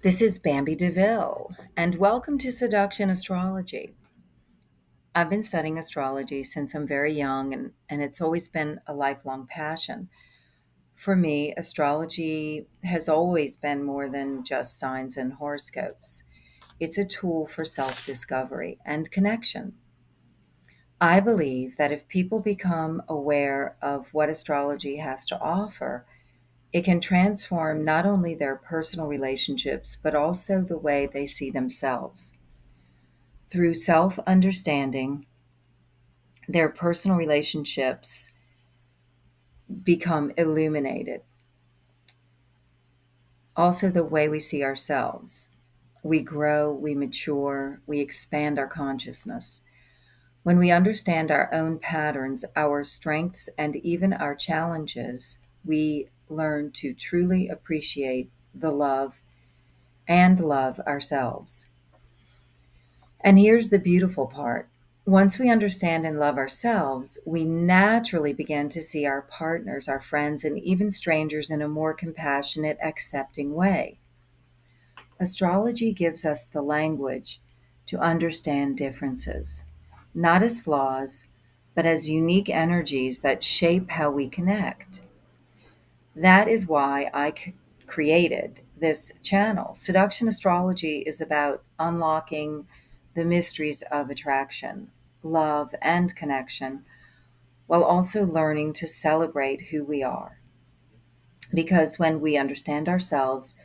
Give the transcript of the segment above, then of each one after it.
This is Bambi DeVille, and welcome to Seduction Astrology. I've been studying astrology since I'm very young, and it's always been a lifelong passion. For me, astrology has always been more than just signs and horoscopes. It's a tool for self discovery and connection. I believe that if people become aware of what astrology has to offer, it can transform not only their personal relationships, but also the way they see themselves. Through self understanding, their personal relationships become illuminated. Also, the way we see ourselves. We grow, we mature, we expand our consciousness. When we understand our own patterns, our strengths, and even our challenges, we learn to truly appreciate the love and love ourselves. And here's the beautiful part. Once we understand and love ourselves, we naturally begin to see our partners, our friends, and even strangers in a more compassionate, accepting way. Astrology gives us the language to understand differences, not as flaws, but as unique energies that shape how we connect. That is why created this channel. Seduction Astrology is about unlocking the mysteries of attraction, love, and connection, while also learning to celebrate who we are. Because when we understand ourselves,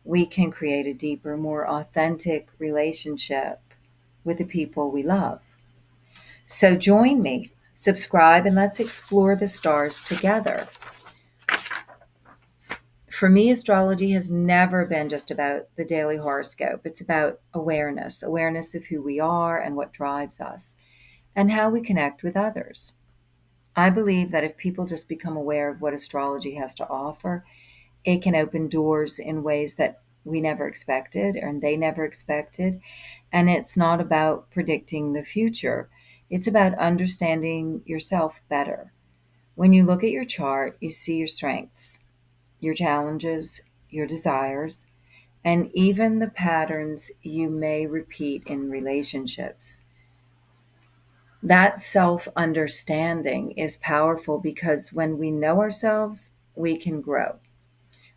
we can create a deeper, more authentic relationship with the people we love. So join me, subscribe, and let's explore the stars together. For me, astrology has never been just about the daily horoscope. It's about awareness of who we are and what drives us, and how we connect with others. I believe that if people just become aware of what astrology has to offer, it can open doors in ways that we never expected and they never expected. And it's not about predicting the future, it's about understanding yourself better. When you look at your chart, you see your strengths, your challenges, your desires, and even the patterns you may repeat in relationships. That self understanding is powerful because when we know ourselves, we can grow,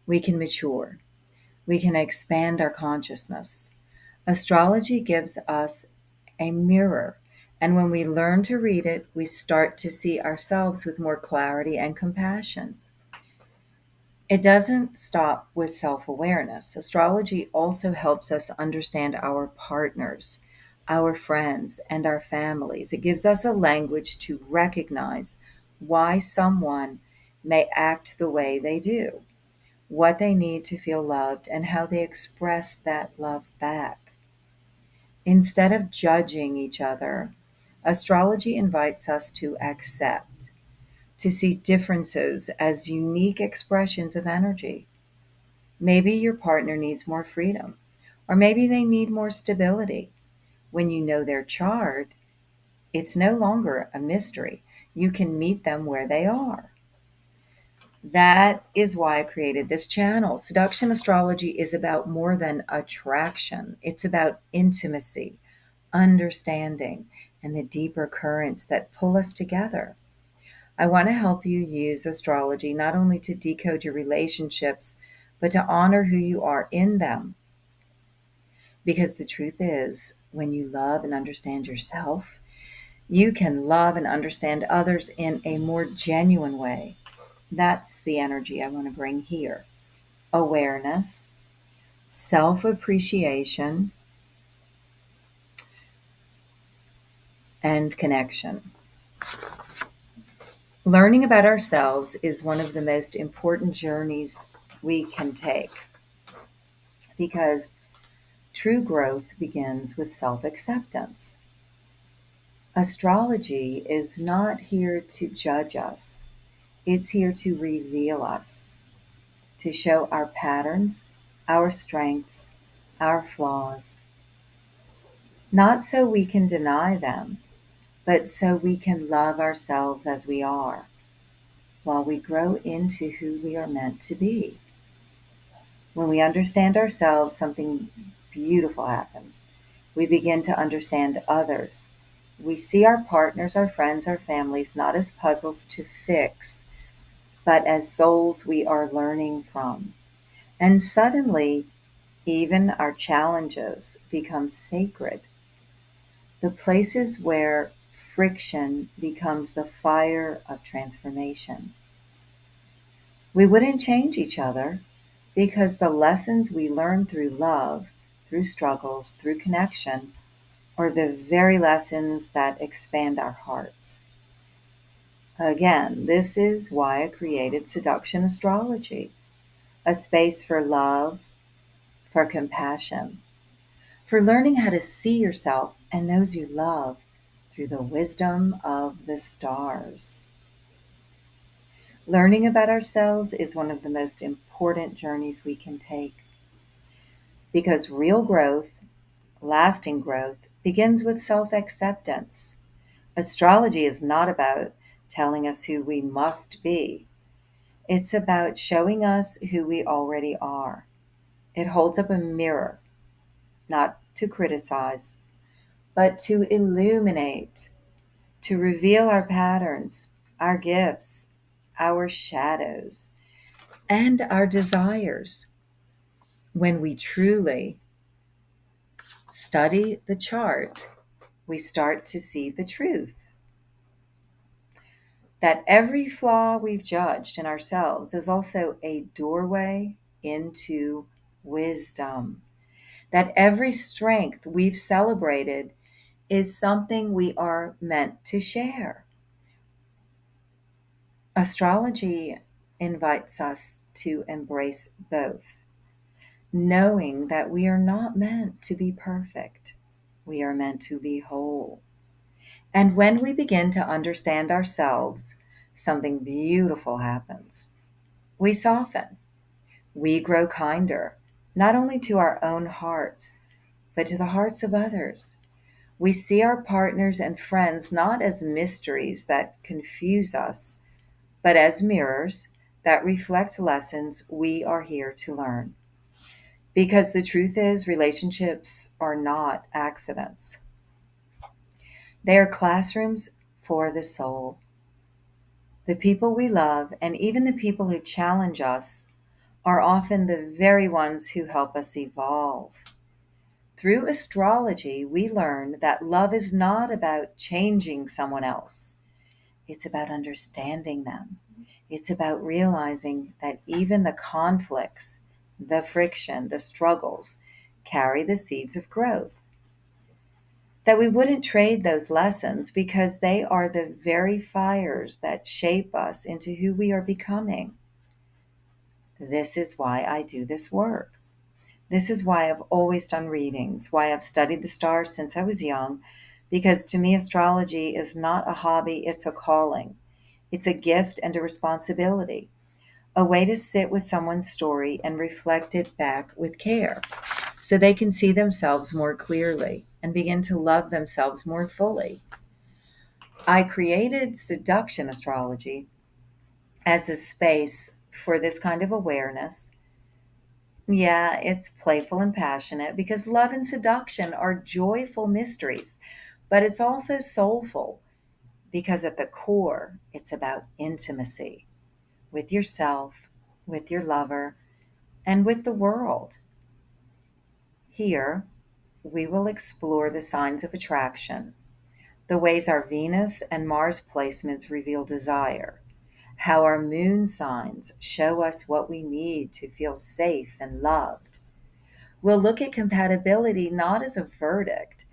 we can mature, we can expand our consciousness. Astrology gives us a mirror, and when we learn to read it, we start to see ourselves with more clarity and compassion. It doesn't stop with self awareness. Astrology also helps us understand our partners, our friends, and our families. It gives us a language to recognize why someone may act the way they do, what they need to feel loved, and how they express that love back. Instead of judging each other, astrology invites us to accept, to see differences as unique expressions of energy. Maybe your partner needs more freedom, or maybe they need more stability. When you know their chart, it's no longer a mystery. You can meet them where they are. That is why I created this channel. Seduction Astrology is about more than attraction, it's about intimacy, understanding, and the deeper currents that pull us together. I want to help you use astrology not only to decode your relationships, but to honor who you are in them. Because the truth is, when you love and understand yourself, you can love and understand others in a more genuine way. That's the energy I want to bring here: awareness, self appreciation, and connection. Learning about ourselves is one of the most important journeys we can take because true growth begins with self acceptance. Astrology is not here to judge us, it's here to reveal us, to show our patterns, our strengths, our flaws, not so we can deny them, but so we can love ourselves as we are while we grow into who we are meant to be. When we understand ourselves, something beautiful happens. We begin to understand others. We see our partners, our friends, our families not as puzzles to fix, but as souls we are learning from. And suddenly, even our challenges become sacred. The places where friction becomes the fire of transformation. We wouldn't change each other because the lessons we learn through love, through struggles, through connection, are the very lessons that expand our hearts. Again, this is why I created Seduction Astrology, a space for love, for compassion, for learning how to see yourself and those you love through the wisdom of the stars. Learning about ourselves is one of the most important journeys we can take because real growth, lasting growth, begins with self acceptance. Astrology is not about telling us who we must be, it's about showing us who we already are. It holds up a mirror, not to criticize, but to illuminate, to reveal our patterns, our gifts, our shadows, and our desires. When we truly study the chart, we start to see the truth that every flaw we've judged in ourselves is also a doorway into wisdom, that every strength we've celebrated is something we are meant to share. Astrology invites us to embrace both, knowing that we are not meant to be perfect. We are meant to be whole. And when we begin to understand ourselves, something beautiful happens. We soften. We grow kinder, not only to our own hearts, but to the hearts of others. We see our partners and friends not as mysteries that confuse us, but as mirrors that reflect lessons we are here to learn. Because the truth is, relationships are not accidents, they are classrooms for the soul. The people we love, and even the people who challenge us, are often the very ones who help us evolve. Through astrology, we learn that love is not about changing someone else, it's about understanding them. It's about realizing that even the conflicts, the friction, the struggles carry the seeds of growth. That we wouldn't trade those lessons because they are the very fires that shape us into who we are becoming. This is why I do this work. This is why I've always done readings, why I've studied the stars since I was young, because to me, astrology is not a hobby, it's a calling. It's a gift and a responsibility, a way to sit with someone's story and reflect it back with care so they can see themselves more clearly and begin to love themselves more fully. I created Seduction Astrology as a space for this kind of awareness. Yeah, it's playful and passionate because love and seduction are joyful mysteries, but it's also soulful because at the core, it's about intimacy with yourself, with your lover, and with the world. Here, we will explore the signs of attraction, the ways our Venus and Mars placements reveal desire, how our moon signs show us what we need to feel safe and loved. We'll look at compatibility not as a verdict,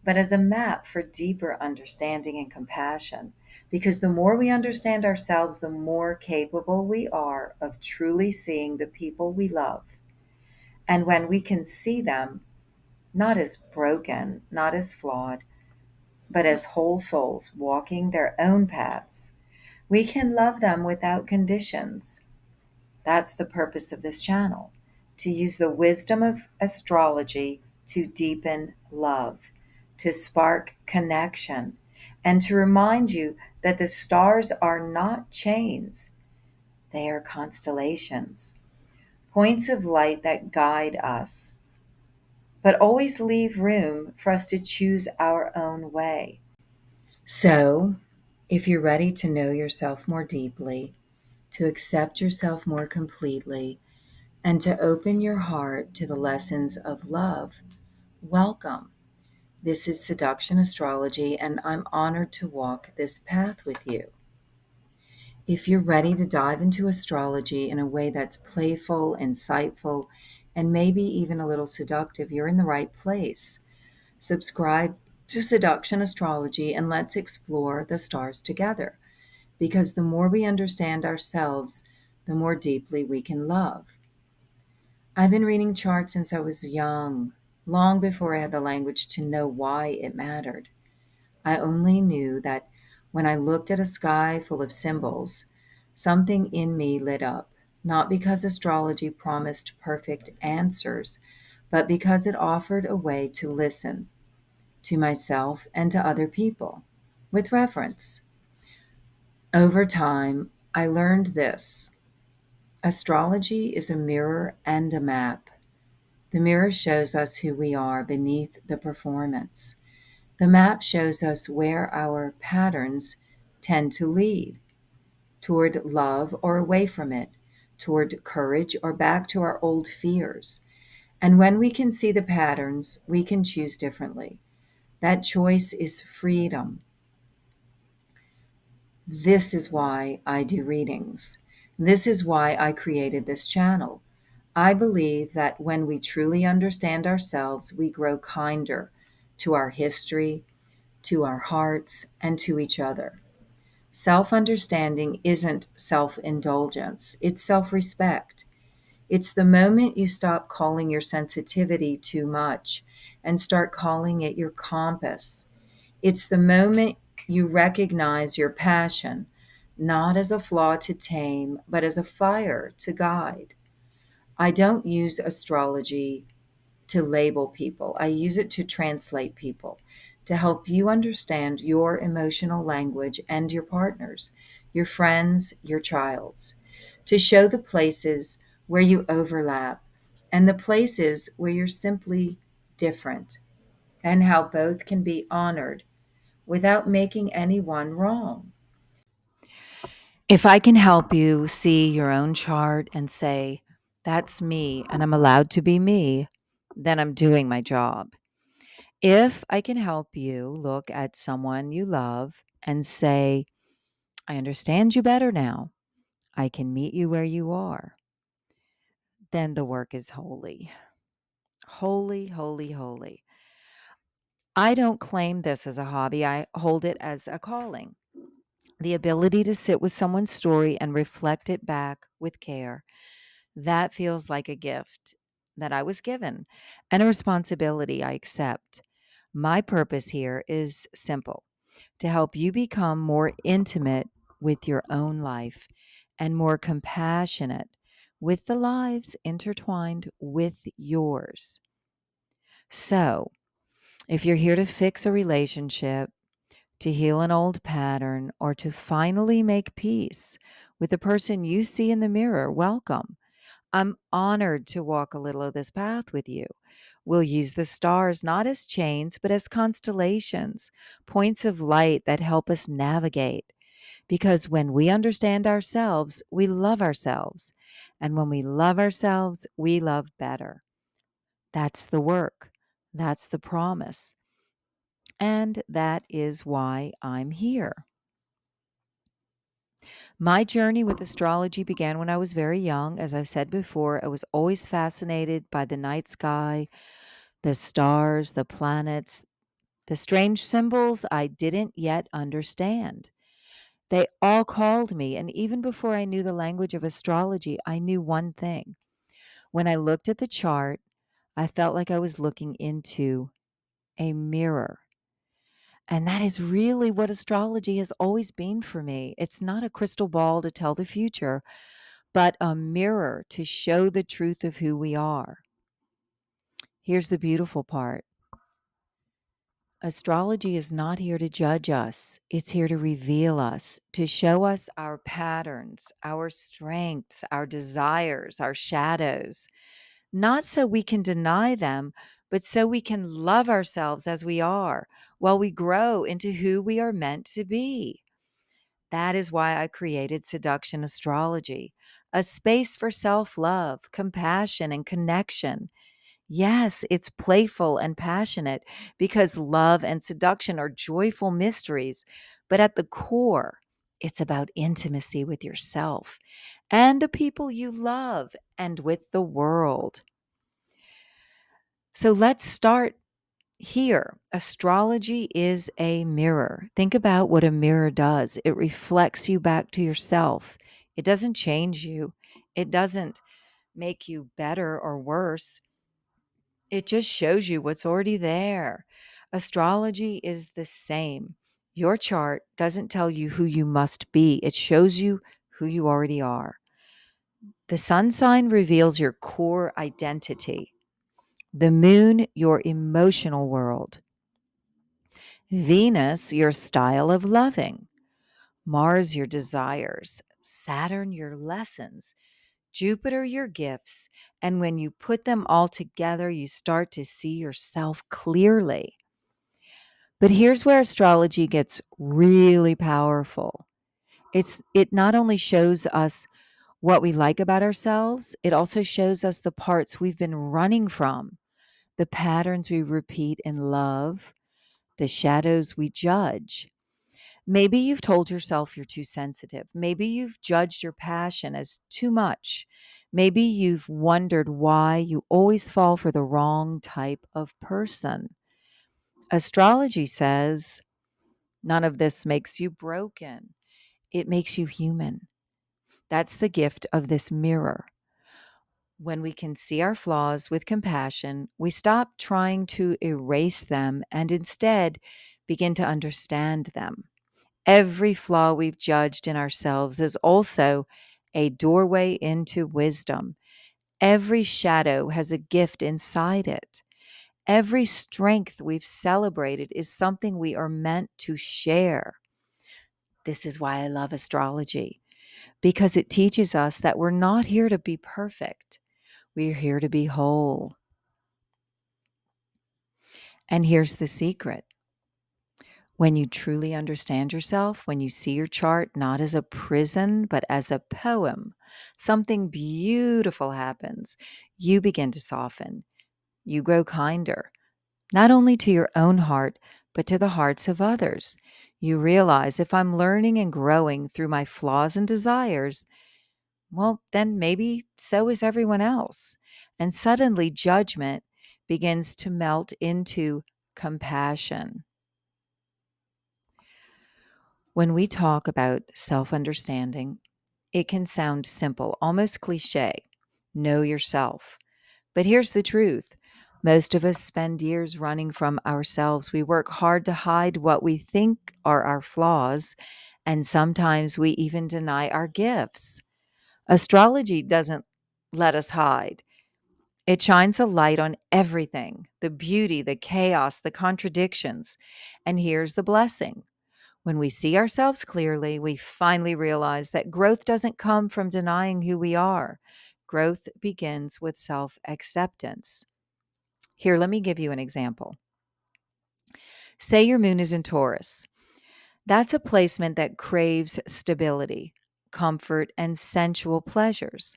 but as a map for deeper understanding and compassion. Because the more we understand ourselves, the more capable we are of truly seeing the people we love. And when we can see them, not as broken, not as flawed, but as whole souls walking their own paths, we can love them without conditions. That's the purpose of this channel, to use the wisdom of astrology to deepen love, to spark connection, and to remind you that the stars are not chains, they are constellations, points of light that guide us, but always leave room for us to choose our own way. So, if you're ready to know yourself more deeply, to accept yourself more completely, and to open your heart to the lessons of love, welcome. This is Seduction Astrology, and I'm honored to walk this path with you. If you're ready to dive into astrology in a way that's playful, insightful, and maybe even a little seductive, you're in the right place. Subscribe to Seduction Astrology and let's explore the stars together. Because the more we understand ourselves, the more deeply we can love. I've been reading charts since I was young, long before I had the language to know why it mattered. I only knew that when I looked at a sky full of symbols, something in me lit up, not because astrology promised perfect answers, but because it offered a way to listen to myself and to other people with reverence. Over time, I learned this: astrology is a mirror and a map. The mirror shows us who we are beneath the performance. The map shows us where our patterns tend to lead: toward love or away from it, toward courage or back to our old fears. And when we can see the patterns, we can choose differently. That choice is freedom. This is why I do readings. This is why I created this channel. I believe that when we truly understand ourselves, we grow kinder to our history, to our hearts, and to each other. Self understanding isn't self indulgence, it's self respect. It's the moment you stop calling your sensitivity too much and start calling it your compass. It's the moment you recognize your passion, not as a flaw to tame, but as a fire to guide. I don't use astrology to label people. I use it to translate people, to help you understand your emotional language and your partners, your friends, your child's, to show the places where you overlap and the places where you're simply different, and how both can be honored without making anyone wrong. If I can help you see your own chart and say, that's me and I'm allowed to be me, then I'm doing my job. If I can help you look at someone you love and say, I understand you better now, I can meet you where you are, then the work is holy. Holy, holy, holy. I don't claim this as a hobby, I hold it as a calling. The ability to sit with someone's story and reflect it back with care. That feels like a gift that I was given and a responsibility I accept. My purpose here is simple: to help you become more intimate with your own life and more compassionate with the lives intertwined with yours. So, if you're here to fix a relationship, to heal an old pattern, or to finally make peace with the person you see in the mirror, welcome. I'm honored to walk a little of this path with you. We'll use the stars not as chains, but as constellations, points of light that help us navigate. Because when we understand ourselves, we love ourselves. And when we love ourselves, we love better. That's the work. That's the promise. And that is why I'm here. My journey with astrology began when I was very young. As I've said before, I was always fascinated by the night sky, the stars, the planets, the strange symbols I didn't yet understand. They all called me, and even before I knew the language of astrology, I knew one thing. When I looked at the chart, I felt like I was looking into a mirror. And that is really what astrology has always been for me. It's not a crystal ball to tell the future, but a mirror to show the truth of who we are. Here's the beautiful part: Astrology is not here to judge us. It's here to reveal us, to show us our patterns, our strengths, our desires, our shadows, not so we can deny them, but so we can love ourselves as we are while we grow into who we are meant to be. That is why I created Seduction Astrology, a space for self love, compassion, and connection. Yes, it's playful and passionate because love and seduction are joyful mysteries. But at the core, it's about intimacy with yourself and the people you love and with the world. So let's start here. Astrology is a mirror. Think about what a mirror does. It reflects you back to yourself. It doesn't change you, it doesn't make you better or worse. It just shows you what's already there. Astrology is the same. Your chart doesn't tell you who you must be, it shows you who you already are. The sun sign reveals your core identity, the moon, your emotional world, Venus, your style of loving, Mars, your desires, Saturn, your lessons, Jupiter, your gifts. And when you put them all together, you start to see yourself clearly. But here's where astrology gets really powerful. It not only shows us what we like about ourselves, it also shows us the parts we've been running from, the patterns we repeat in love, the shadows we judge. Maybe you've told yourself you're too sensitive. Maybe you've judged your passion as too much. Maybe you've wondered why you always fall for the wrong type of person. Astrology says none of this makes you broken, it makes you human. That's the gift of this mirror. When we can see our flaws with compassion, we stop trying to erase them and instead begin to understand them. Every flaw we've judged in ourselves is also a doorway into wisdom. Every shadow has a gift inside it. Every strength we've celebrated is something we are meant to share. This is why I love astrology, because it teaches us that we're not here to be perfect. We're here to be whole. And here's the secret. When you truly understand yourself, when you see your chart not as a prison, but as a poem, something beautiful happens. You begin to soften. You grow kinder, not only to your own heart, but to the hearts of others. You realize if I'm learning and growing through my flaws and desires, well, then maybe so is everyone else. And suddenly judgment begins to melt into compassion. When we talk about self understanding, it can sound simple, almost cliche. Know yourself. But here's the truth. Most of us spend years running from ourselves. We work hard to hide what we think are our flaws, and sometimes we even deny our gifts. Astrology doesn't let us hide. It shines a light on everything, the beauty, the chaos, the contradictions. And here's the blessing. When we see ourselves clearly, we finally realize that growth doesn't come from denying who we are. Growth begins with self acceptance. Here, let me give you an example. Say your moon is in Taurus. That's a placement that craves stability, comfort, and sensual pleasures.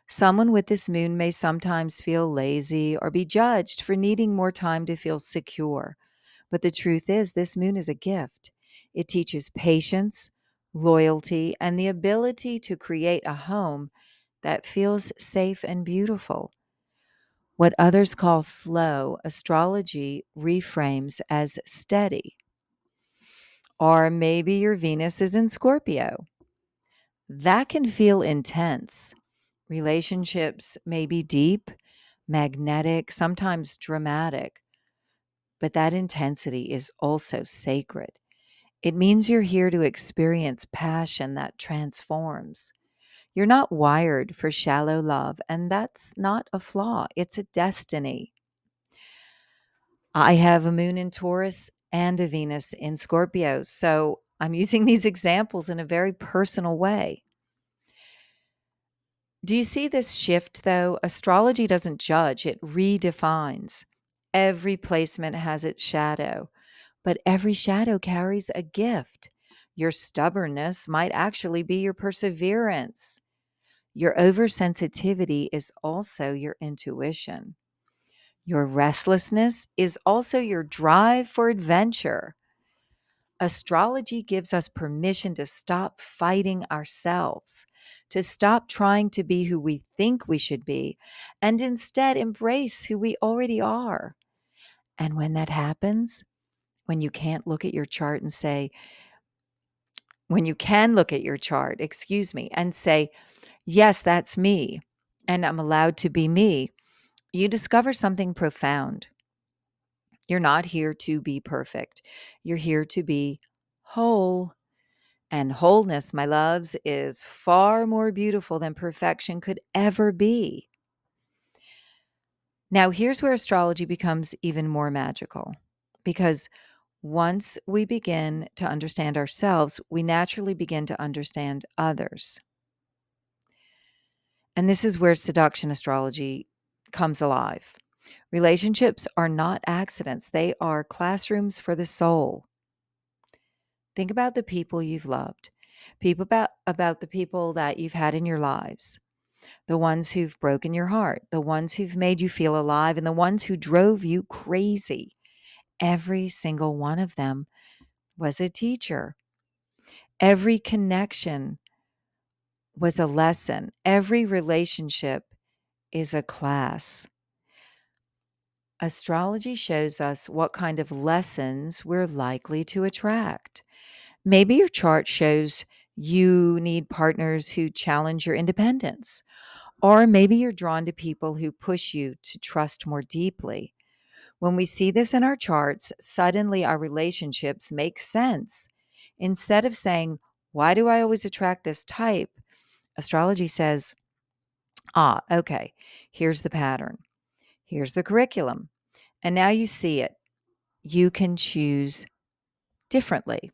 Someone with this moon may sometimes feel lazy or be judged for needing more time to feel secure. But the truth is, this moon is a gift. It teaches patience, loyalty, and the ability to create a home that feels safe and beautiful. What others call slow, astrology reframes as steady. Or maybe your Venus is in Scorpio. That can feel intense. Relationships may be deep, magnetic, sometimes dramatic, but that intensity is also sacred. It means you're here to experience passion that transforms. You're not wired for shallow love, and that's not a flaw, it's a destiny. I have a moon in Taurus, and a Venus in Scorpio. So I'm using these examples in a very personal way. Do you see this shift though? Astrology doesn't judge, it redefines. Every placement has its shadow, but every shadow carries a gift. Your stubbornness might actually be your perseverance. Your oversensitivity is also your intuition. Your restlessness is also your drive for adventure. Astrology gives us permission to stop fighting ourselves, to stop trying to be who we think we should be, and instead embrace who we already are. And when that happens, when you can't look at your chart and say, when you can look at your chart, excuse me, and say, yes, that's me, and I'm allowed to be me, you discover something profound. You're not here to be perfect. You're here to be whole. And wholeness, my loves, is far more beautiful than perfection could ever be. Now, here's where astrology becomes even more magical because once we begin to understand ourselves, we naturally begin to understand others. And this is where seduction astrology comes alive. Relationships are not accidents, they are classrooms for the soul. Think about the people you've loved. About the people that you've had in your lives. The ones who've broken your heart, the ones who've made you feel alive, and the ones who drove you crazy. Every single one of them was a teacher. Every connection was a lesson. Every relationship is a class. Astrology shows us what kind of lessons we're likely to attract. Maybe your chart shows you need partners who challenge your independence, or maybe you're drawn to people who push you to trust more deeply. When we see this in our charts, suddenly our relationships make sense. Instead of saying, why do I always attract this type? Astrology says, okay, here's the pattern, here's the curriculum. And now you see it. You can choose differently.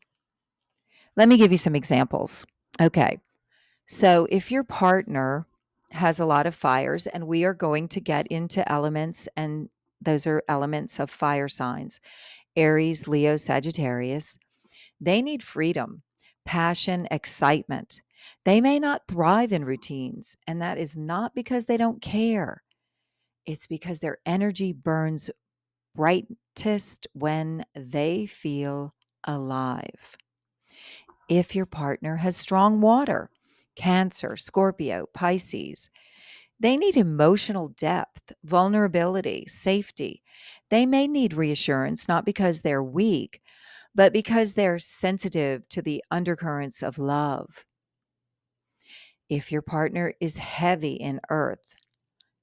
Let me give you some examples. Okay. So if your partner has a lot of fires, and we are going to get into elements, and those are elements of fire signs Aries, Leo, Sagittarius, they need freedom, passion, excitement. They may not thrive in routines, and that is not because they don't care. It's because their energy burns brightest when they feel alive. If your partner has strong water, Cancer, Scorpio, Pisces, they need emotional depth, vulnerability, safety. They may need reassurance, not because they're weak, but because they're sensitive to the undercurrents of love. If your partner is heavy in earth,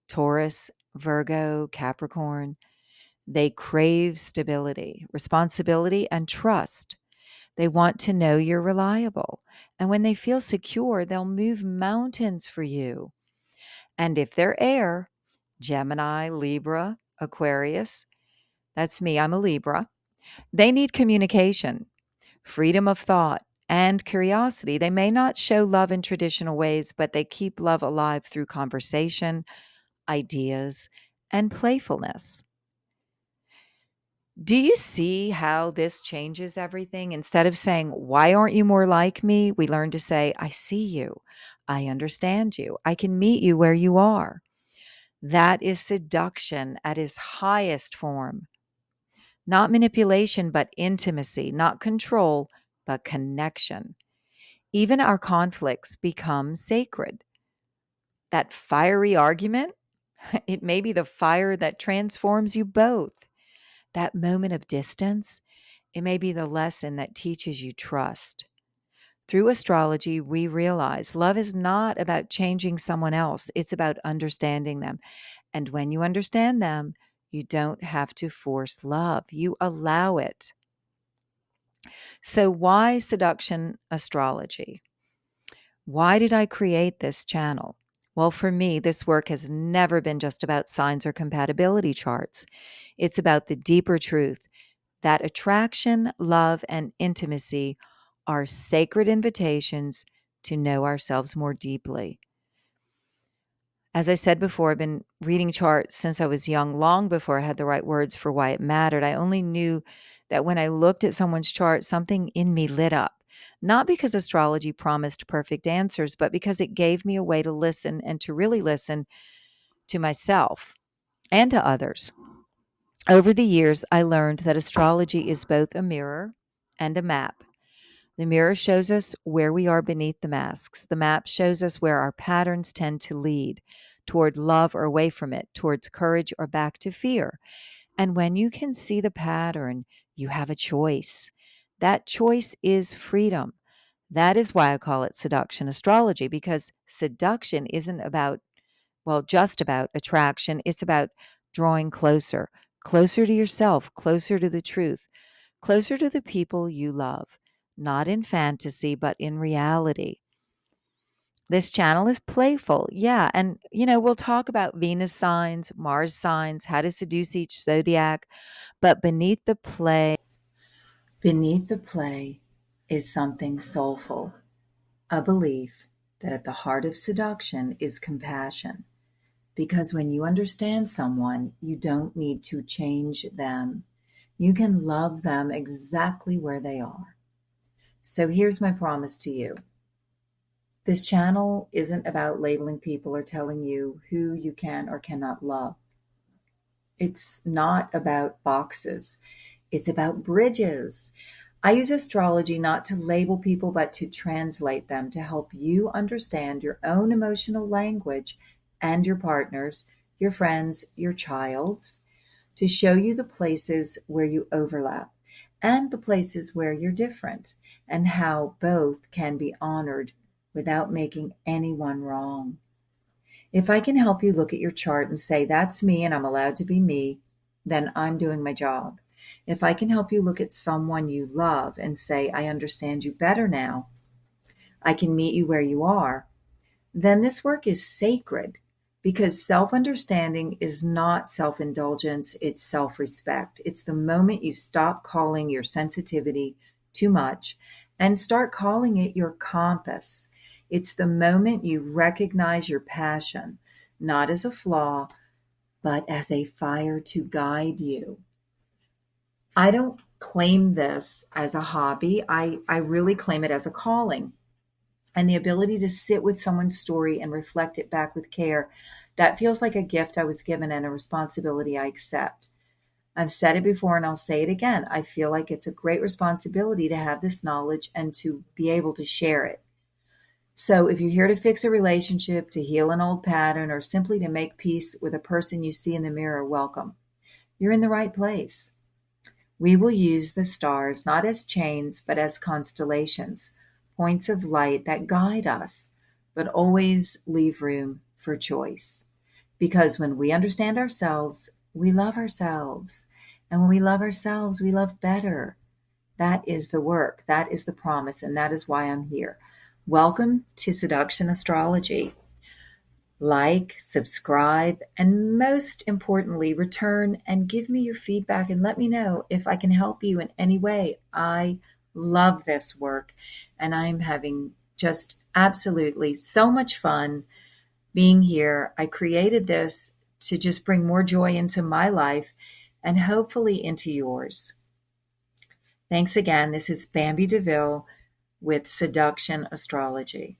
Taurus, Virgo, Capricorn, they crave stability, responsibility, and trust. They want to know you're reliable. And when they feel secure, they'll move mountains for you. And if they're air, Gemini, Libra, Aquarius, that's me, I'm a Libra, they need communication, freedom of thought, and curiosity. They may not show love in traditional ways, but they keep love alive through conversation, ideas, and playfulness. Do you see how this changes everything? Instead of saying, why aren't you more like me? We learn to say, I see you. I understand you. I can meet you where you are. That is seduction at its highest form. Not manipulation, but intimacy. Not control, but connection. Even our conflicts become sacred. That fiery argument, it may be the fire that transforms you both. That moment of distance, it may be the lesson that teaches you trust. Through astrology, we realize love is not about changing someone else, it's about understanding them. And when you understand them, you don't have to force love, you allow it. So, why seduction astrology? Why did I create this channel? Well, for me, this work has never been just about signs or compatibility charts. It's about the deeper truth that attraction, love, and intimacy are sacred invitations to know ourselves more deeply. As I said before, I've been reading charts since I was young, long before I had the right words for why it mattered. I only knew that when I looked at someone's chart, something in me lit up. Not because astrology promised perfect answers, but because it gave me a way to listen and to really listen to myself and to others. Over the years, I learned that astrology is both a mirror and a map. The mirror shows us where we are beneath the masks. The map shows us where our patterns tend to lead toward love or away from it, towards courage or back to fear. And when you can see the pattern, you have a choice. That choice is freedom. That is why I call it seduction astrology, because seduction isn't about, well, just about attraction. It's about drawing closer, closer to yourself, closer to the truth, closer to the people you love, not in fantasy, but in reality. This channel is playful. Yeah. And, we'll talk about Venus signs, Mars signs, how to seduce each zodiac. But beneath the play is something soulful, a belief that at the heart of seduction is compassion. Because when you understand someone, you don't need to change them. You can love them exactly where they are. So here's my promise to you. This channel isn't about labeling people or telling you who you can or cannot love. It's not about boxes. It's about bridges. I use astrology not to label people, but to translate them, to help you understand your own emotional language and your partner's, your friend's, your child's, to show you the places where you overlap and the places where you're different, and how both can be honored without making anyone wrong. If I can help you look at your chart and say, that's me and I'm allowed to be me, then I'm doing my job. If I can help you look at someone you love and say, I understand you better now, I can meet you where you are, then this work is sacred, because self understanding is not self indulgence, it's self respect. It's the moment you stop calling your sensitivity too much and start calling it your compass. It's the moment you recognize your passion, not as a flaw, but as a fire to guide you. I don't claim this as a hobby, I really claim it as a calling. And the ability to sit with someone's story and reflect it back with care, that feels like a gift I was given and a responsibility I accept. I've said it before and I'll say it again. I feel like it's a great responsibility to have this knowledge and to be able to share it. So if you're here to fix a relationship, to heal an old pattern, or simply to make peace with a person you see in the mirror, welcome. You're in the right place. We will use the stars not as chains, but as constellations, points of light that guide us, but always leave room for choice. Because when we understand ourselves, we love ourselves. And when we love ourselves, we love better. That is the work, that is the promise, and that is why I'm here. Welcome to Seduction Astrology. Like, subscribe, and most importantly, return and give me your feedback and let me know if I can help you in any way. I love this work and I'm having just absolutely so much fun being here. I created this to just bring more joy into my life and hopefully into yours. Thanks again. This is Bambi DeVille with Seduction Astrology.